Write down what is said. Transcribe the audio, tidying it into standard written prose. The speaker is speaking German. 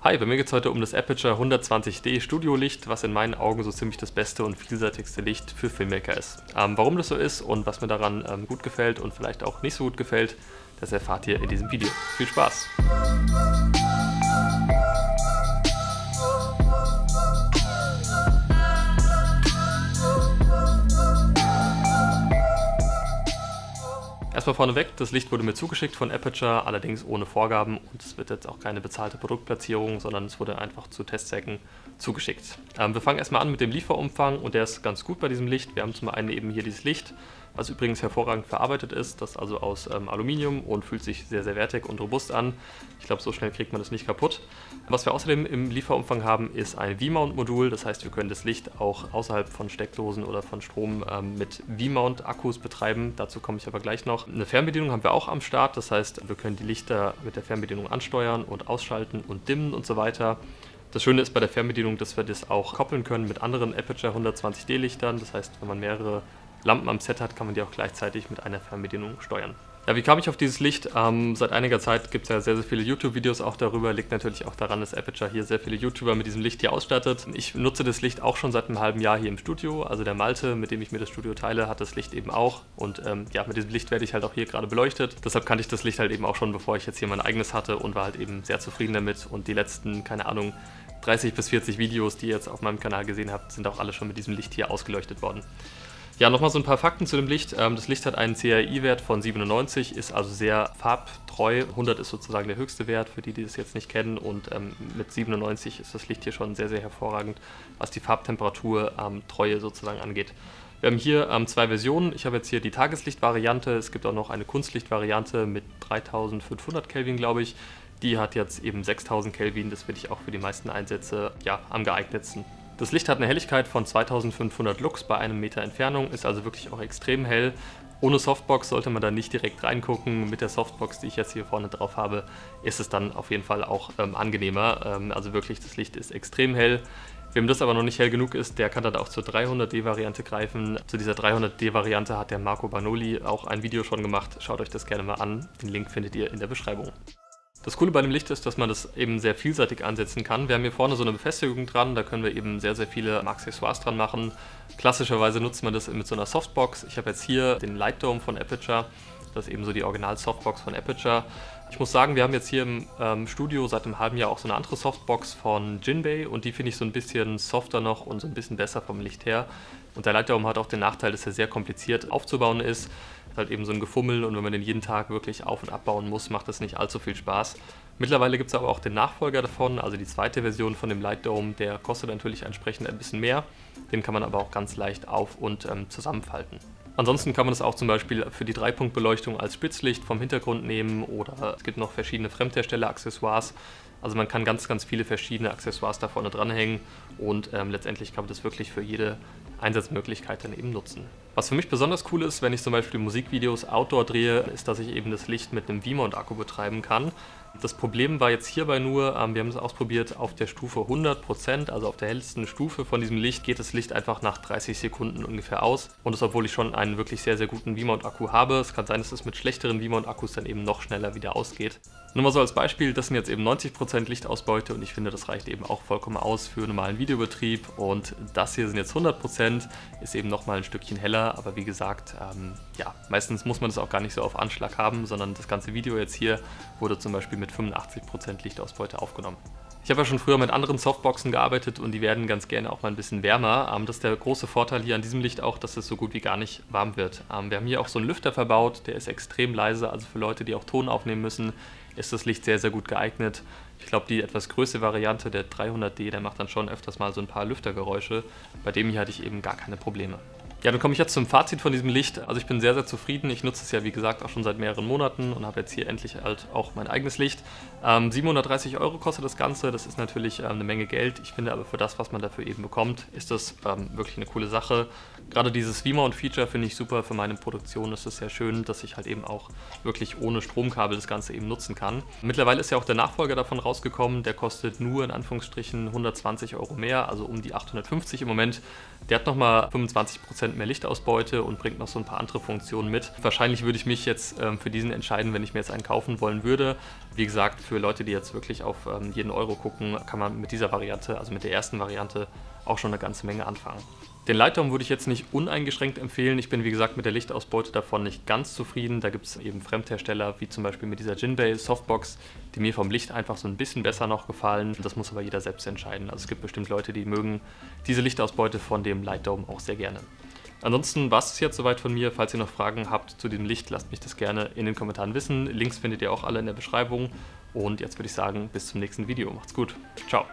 Hi, bei mir geht es heute um das Aputure 120D Studio-Licht, was in meinen Augen so ziemlich das beste und vielseitigste Licht für Filmmaker ist. Warum das so ist und was mir daran gut gefällt und vielleicht auch nicht so gut gefällt, das erfahrt ihr in diesem Video. Viel Spaß! Erstmal vorneweg, das Licht wurde mir zugeschickt von Aputure, allerdings ohne Vorgaben und es wird jetzt auch keine bezahlte Produktplatzierung, sondern es wurde einfach zu Testzwecken zugeschickt. Wir fangen erstmal an mit dem Lieferumfang und der ist ganz gut bei diesem Licht. Wir haben zum einen eben hier dieses Licht, was übrigens hervorragend verarbeitet ist, das also aus Aluminium und fühlt sich sehr, sehr wertig und robust an. Ich glaube, so schnell kriegt man das nicht kaputt. Was wir außerdem im Lieferumfang haben, ist ein V-Mount-Modul, das heißt, wir können das Licht auch außerhalb von Steckdosen oder von Strom mit V-Mount-Akkus betreiben. Dazu komme ich aber gleich noch. Eine Fernbedienung haben wir auch am Start, das heißt, wir können die Lichter mit der Fernbedienung ansteuern und ausschalten und dimmen und so weiter. Das Schöne ist bei der Fernbedienung, dass wir das auch koppeln können mit anderen Aputure 120D Lichtern. Das heißt, wenn man mehrere Lampen am Set hat, kann man die auch gleichzeitig mit einer Fernbedienung steuern. Ja, wie kam ich auf dieses Licht? Seit einiger Zeit gibt es ja sehr, sehr viele YouTube-Videos auch darüber. Liegt natürlich auch daran, dass Aputure hier sehr viele YouTuber mit diesem Licht hier ausstattet. Ich nutze das Licht auch schon seit einem halben Jahr hier im Studio. Also der Malte, mit dem ich mir das Studio teile, hat das Licht eben auch. Und ja, mit diesem Licht werde ich halt auch hier gerade beleuchtet. Deshalb kannte ich das Licht halt eben auch schon, bevor ich jetzt hier mein eigenes hatte und war halt eben sehr zufrieden damit. Und die letzten, keine Ahnung, 30 bis 40 Videos, die ihr jetzt auf meinem Kanal gesehen habt, sind auch alle schon mit diesem Licht hier ausgeleuchtet worden. Ja, nochmal so ein paar Fakten zu dem Licht. Das Licht hat einen CAI-Wert von 97, ist also sehr farbtreu. 100 ist sozusagen der höchste Wert, für die, die das jetzt nicht kennen. Und mit 97 ist das Licht hier schon sehr, sehr hervorragend, was die Farbtemperatur Treue sozusagen angeht. Wir haben hier zwei Versionen. Ich habe jetzt hier die Tageslicht-Variante. Es gibt auch noch eine Kunstlicht-Variante mit 3500 Kelvin, glaube ich. Die hat jetzt eben 6000 Kelvin. Das finde ich auch für die meisten Einsätze ja, am geeignetsten. Das Licht hat eine Helligkeit von 2500 Lux bei einem Meter Entfernung, ist also wirklich auch extrem hell. Ohne Softbox sollte man da nicht direkt reingucken. Mit der Softbox, die ich jetzt hier vorne drauf habe, ist es dann auf jeden Fall auch angenehmer. Also wirklich, das Licht ist extrem hell. Wem das aber noch nicht hell genug ist, der kann dann auch zur 300D-Variante greifen. Zu dieser 300D-Variante hat der Marco Banoli auch ein Video schon gemacht. Schaut euch das gerne mal an. Den Link findet ihr in der Beschreibung. Das Coole bei dem Licht ist, dass man das eben sehr vielseitig ansetzen kann. Wir haben hier vorne so eine Befestigung dran, da können wir eben sehr, sehr viele Accessoires dran machen. Klassischerweise nutzt man das mit so einer Softbox. Ich habe jetzt hier den Light Dome von Aputure, das ist eben so die Original-Softbox von Aputure. Ich muss sagen, wir haben jetzt hier im Studio seit einem halben Jahr auch so eine andere Softbox von Jinbei und die finde ich so ein bisschen softer noch und so ein bisschen besser vom Licht her. Und der Light Dome hat auch den Nachteil, dass er sehr kompliziert aufzubauen ist. Halt eben so ein Gefummel und wenn man den jeden Tag wirklich auf- und abbauen muss, macht das nicht allzu viel Spaß. Mittlerweile gibt es aber auch den Nachfolger davon, also die zweite Version von dem Light Dome, der kostet natürlich entsprechend ein bisschen mehr. Den kann man aber auch ganz leicht auf- und zusammenfalten. Ansonsten kann man das auch zum Beispiel für die Dreipunktbeleuchtung als Spitzlicht vom Hintergrund nehmen oder es gibt noch verschiedene Fremdhersteller-Accessoires. Also man kann ganz, ganz viele verschiedene Accessoires da vorne dranhängen und letztendlich kann man das wirklich für jede Einsatzmöglichkeit dann eben nutzen. Was für mich besonders cool ist, wenn ich zum Beispiel Musikvideos outdoor drehe, ist, dass ich eben das Licht mit einem V-Mount-Akku betreiben kann. Das Problem war jetzt hierbei nur, wir haben es ausprobiert auf der Stufe 100%, also auf der hellsten Stufe von diesem Licht, geht das Licht einfach nach 30 Sekunden ungefähr aus. Und das, obwohl ich schon einen wirklich sehr, sehr guten V-Mount-Akku habe. Es kann sein, dass es mit schlechteren V-Mount-Akkus dann eben noch schneller wieder ausgeht. Nur mal so als Beispiel, das sind jetzt eben 90% Lichtausbeute und ich finde, das reicht eben auch vollkommen aus für normalen Videobetrieb. Und das hier sind jetzt 100%, ist eben nochmal ein Stückchen heller, aber wie gesagt, ja, meistens muss man das auch gar nicht so auf Anschlag haben, sondern das ganze Video jetzt hier wurde zum Beispiel mit 85% Lichtausbeute aufgenommen. Ich habe ja schon früher mit anderen Softboxen gearbeitet und die werden ganz gerne auch mal ein bisschen wärmer. Das ist der große Vorteil hier an diesem Licht auch, dass es so gut wie gar nicht warm wird. Wir haben hier auch so einen Lüfter verbaut, der ist extrem leise, also für Leute, die auch Ton aufnehmen müssen, ist das Licht sehr, sehr gut geeignet. Ich glaube, die etwas größere Variante, der 300D, der macht dann schon öfters mal so ein paar Lüftergeräusche. Bei dem hier hatte ich eben gar keine Probleme. Ja, dann komme ich jetzt zum Fazit von diesem Licht. Also ich bin sehr, sehr zufrieden. Ich nutze es ja, wie gesagt, auch schon seit mehreren Monaten und habe jetzt hier endlich halt auch mein eigenes Licht. 730 € kostet das Ganze. Das ist natürlich eine Menge Geld. Ich finde aber für das, was man dafür eben bekommt, ist das wirklich eine coole Sache. Gerade dieses V-Mount-Feature finde ich super. Für meine Produktion ist es sehr schön, dass ich halt eben auch wirklich ohne Stromkabel das Ganze eben nutzen kann. Mittlerweile ist ja auch der Nachfolger davon rausgekommen. Der kostet nur in Anführungsstrichen 120 € mehr, also um die 850 im Moment. Der hat nochmal 25% 10% mehr Lichtausbeute und bringt noch so ein paar andere Funktionen mit. Wahrscheinlich würde ich mich jetzt für diesen entscheiden, wenn ich mir jetzt einen kaufen wollen würde. Wie gesagt, für Leute, die jetzt wirklich auf jeden Euro gucken, kann man mit dieser Variante, also mit der ersten Variante, auch schon eine ganze Menge anfangen. Den Lightdome würde ich jetzt nicht uneingeschränkt empfehlen. Ich bin, wie gesagt, mit der Lichtausbeute davon nicht ganz zufrieden. Da gibt es eben Fremdhersteller, wie zum Beispiel mit dieser Jinbei Softbox, die mir vom Licht einfach so ein bisschen besser noch gefallen. Das muss aber jeder selbst entscheiden. Also es gibt bestimmt Leute, die mögen diese Lichtausbeute von dem Lightdome auch sehr gerne. Ansonsten war es jetzt soweit von mir. Falls ihr noch Fragen habt zu diesem Licht, lasst mich das gerne in den Kommentaren wissen. Links findet ihr auch alle in der Beschreibung. Und jetzt würde ich sagen, bis zum nächsten Video. Macht's gut. Ciao.